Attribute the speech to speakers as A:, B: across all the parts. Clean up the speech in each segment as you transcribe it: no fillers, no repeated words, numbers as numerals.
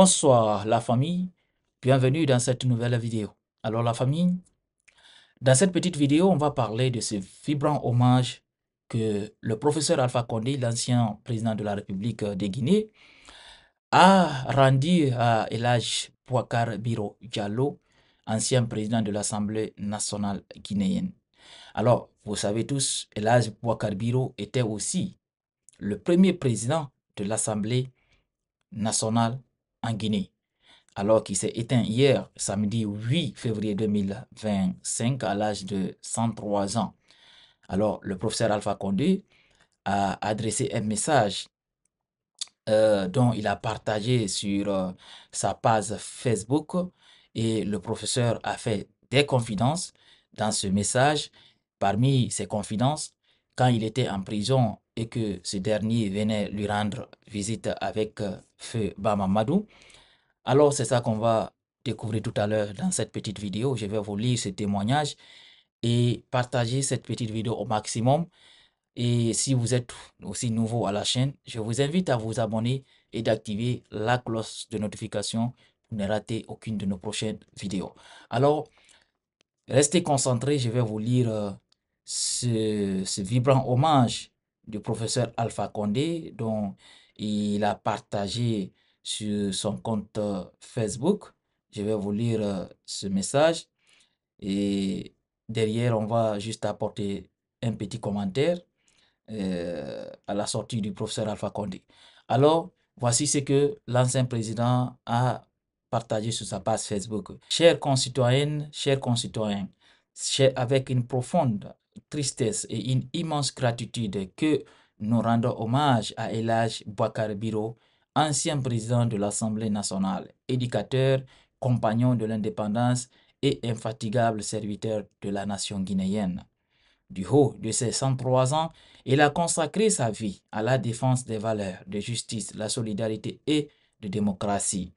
A: Bonsoir la famille, bienvenue dans cette nouvelle vidéo. Alors la famille, dans cette petite vidéo, on va parler de ce vibrant hommage que le professeur Alpha Condé, l'ancien président de la République de Guinée, a rendu à El Hadj Boubacar Biro Diallo, ancien président de l'Assemblée nationale guinéenne. Alors, vous savez tous, El Hadj Boubacar Biro était aussi le premier président de l'Assemblée nationale en Guinée, alors qu'il s'est éteint hier, samedi 8 février 2025, à l'âge de 103 ans. Alors, le professeur Alpha Condé a adressé un message dont il a partagé sur sa page Facebook, et le professeur a fait des confidences dans ce message. Parmi ces confidences, quand il était en prison et que ce dernier venait lui rendre visite avec Feu Bamamadou, alors, c'est ça qu'on va découvrir tout à l'heure dans cette petite vidéo. Je vais vous lire ce témoignage et partager cette petite vidéo au maximum. Et si vous êtes aussi nouveau à la chaîne, je vous invite à vous abonner et d'activer la cloche de notification pour ne rater aucune de nos prochaines vidéos. Alors, restez concentrés, je vais vous lire ce vibrant hommage du professeur Alpha Condé dont il a partagé sur son compte Facebook. Je vais vous lire ce message et derrière, on va juste apporter un petit commentaire à la sortie du professeur Alpha Condé. Alors, voici ce que l'ancien président a partagé sur sa page Facebook. Chers concitoyennes, chers concitoyens, avec une profonde tristesse et une immense gratitude que nous rendons hommage à El Hadj Boubacar Biro, ancien président de l'Assemblée nationale, éducateur, compagnon de l'indépendance et infatigable serviteur de la nation guinéenne. Du haut de ses 103 ans, il a consacré sa vie à la défense des valeurs de justice, la solidarité et de démocratie.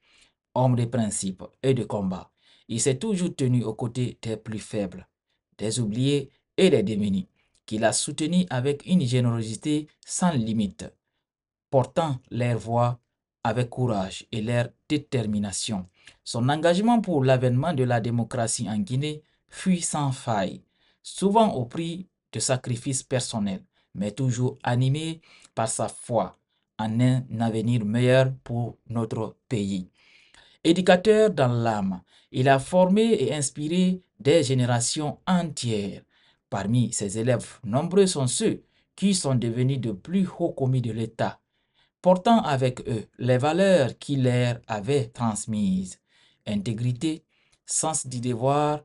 A: Homme de principe et de combat, il s'est toujours tenu aux côtés des plus faibles, des oubliés et des démunis, qu'il a soutenus avec une générosité sans limite, portant leur voix avec courage et leur détermination. Son engagement pour l'avènement de la démocratie en Guinée fut sans faille, souvent au prix de sacrifices personnels, mais toujours animé par sa foi en un avenir meilleur pour notre pays. Éducateur dans l'âme, il a formé et inspiré des générations entières. Parmi ses élèves, nombreux sont ceux qui sont devenus de plus hauts commis de l'État, portant avec eux les valeurs qu'il leur avait transmises: intégrité, sens du devoir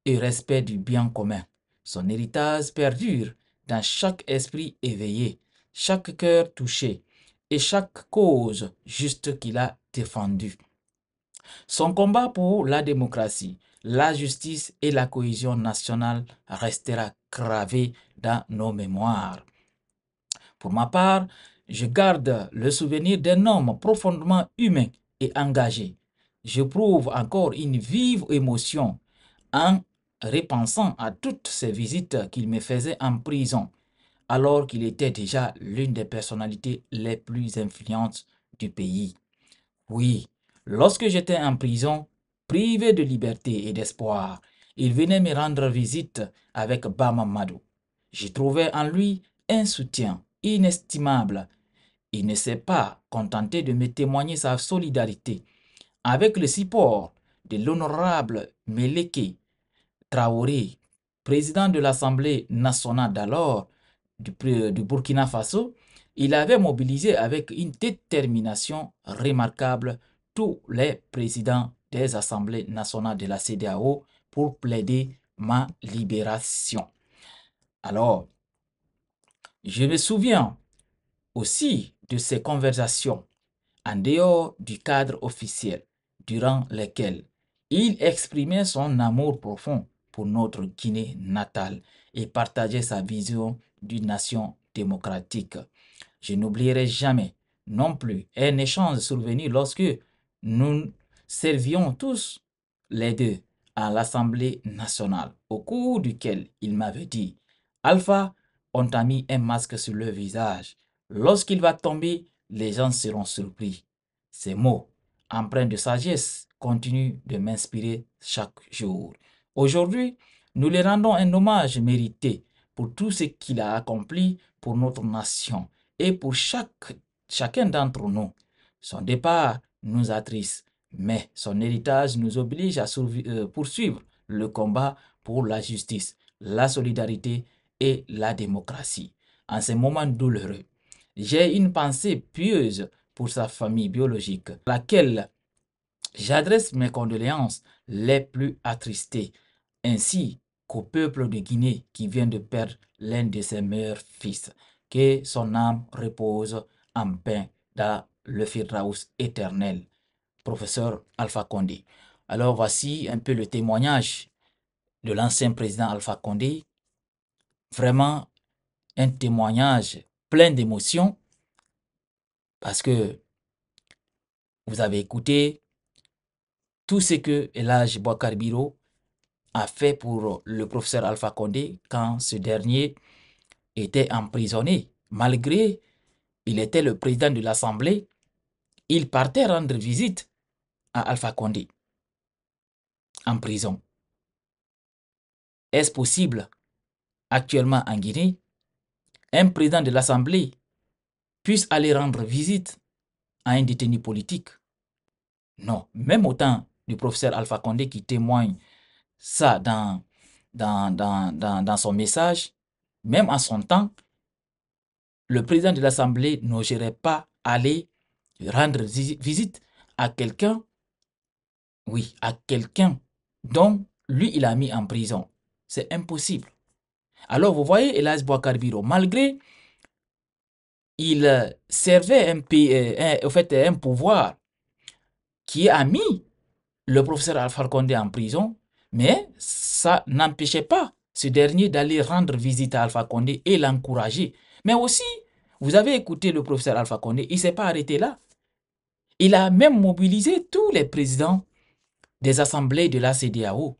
A: et respect du bien commun. Son héritage perdure dans chaque esprit éveillé, chaque cœur touché et chaque cause juste qu'il a défendue. Son combat pour la démocratie, la justice et la cohésion nationale restera gravé dans nos mémoires. Pour ma part, je garde le souvenir d'un homme profondément humain et engagé. J'éprouve encore une vive émotion en repensant à toutes ces visites qu'il me faisait en prison, alors qu'il était déjà l'une des personnalités les plus influentes du pays. Oui, lorsque j'étais en prison, privé de liberté et d'espoir, il venait me rendre visite avec Bamamadou. J'ai trouvé en lui un soutien inestimable. Il ne s'est pas contenté de me témoigner sa solidarité. Avec le support de l'honorable Meleke Traoré, président de l'Assemblée nationale d'alors du Burkina Faso, il avait mobilisé avec une détermination remarquable tous les présidents des assemblées nationales de la CEDEAO pour plaider ma libération. Alors, je me souviens aussi de ces conversations en dehors du cadre officiel, durant lesquelles il exprimait son amour profond pour notre Guinée natale et partageait sa vision d'une nation démocratique. Je n'oublierai jamais non plus un échange survenu lorsque nous servions tous les deux à l'Assemblée nationale, au cours duquel il m'avait dit: Alpha, on t'a mis un masque sur le visage. Lorsqu'il va tomber, les gens seront surpris. Ces mots empreint de sagesse, continue de m'inspirer chaque jour. Aujourd'hui, nous lui rendons un hommage mérité pour tout ce qu'il a accompli pour notre nation et pour chacun d'entre nous. Son départ nous attriste, mais son héritage nous oblige à poursuivre le combat pour la justice, la solidarité et la démocratie. En ces moments douloureux, j'ai une pensée pieuse pour sa famille biologique, à laquelle j'adresse mes condoléances les plus attristées, ainsi qu'au peuple de Guinée qui vient de perdre l'un de ses meilleurs fils. Que son âme repose en paix dans le Firdaus éternel. Professeur Alpha Condé. Alors voici un peu le témoignage de l'ancien président Alpha Condé. Vraiment un témoignage plein d'émotions parce que vous avez écouté tout ce que El Hadj Boubacar Biro a fait pour le professeur Alpha Condé quand ce dernier était emprisonné. Malgré il était le président de l'Assemblée, il partait rendre visite à Alpha Condé en prison. Est-ce possible actuellement en Guinée, un président de l'Assemblée puisse aller rendre visite à un détenu politique? Non, même au temps du professeur Alpha Condé qui témoigne ça dans son message, même en son temps, le président de l'Assemblée n'oserait pas aller rendre visite à quelqu'un, oui, à quelqu'un dont lui, il a mis en prison. C'est impossible. Alors, vous voyez, El Hadj Boubacar Biro, malgré il servait un pouvoir qui a mis le professeur Alpha Condé en prison, mais ça n'empêchait pas ce dernier d'aller rendre visite à Alpha Condé et l'encourager. Mais aussi, vous avez écouté le professeur Alpha Condé, il ne s'est pas arrêté là. Il a même mobilisé tous les présidents des assemblées de la CEDEAO,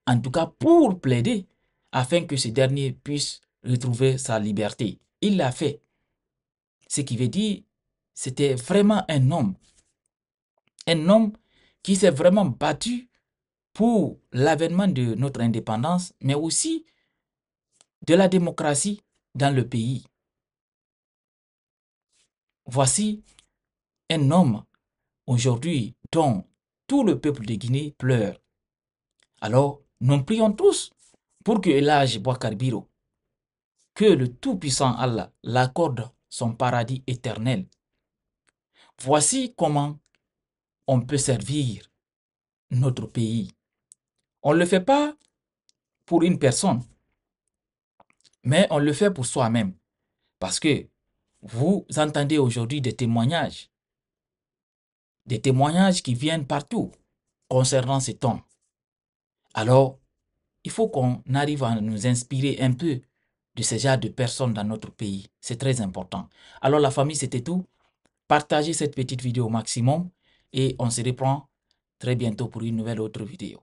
A: en tout cas pour plaider, afin que ce dernier puisse retrouver sa liberté. Il l'a fait. Ce qui veut dire, c'était vraiment un homme qui s'est vraiment battu pour l'avènement de notre indépendance, mais aussi de la démocratie dans le pays. Voici un homme aujourd'hui dont tout le peuple de Guinée pleure. Alors, nous prions tous pour que El Hadj Boubacar Biro, que le Tout-Puissant Allah l'accorde son paradis éternel. Voici comment on peut servir notre pays. On ne le fait pas pour une personne, mais on le fait pour soi-même. Parce que vous entendez aujourd'hui des témoignages qui viennent partout concernant cet homme. Alors, il faut qu'on arrive à nous inspirer un peu de ce genre de personnes dans notre pays. C'est très important. Alors la famille, c'était tout. Partagez cette petite vidéo au maximum et on se reprend très bientôt pour une nouvelle autre vidéo.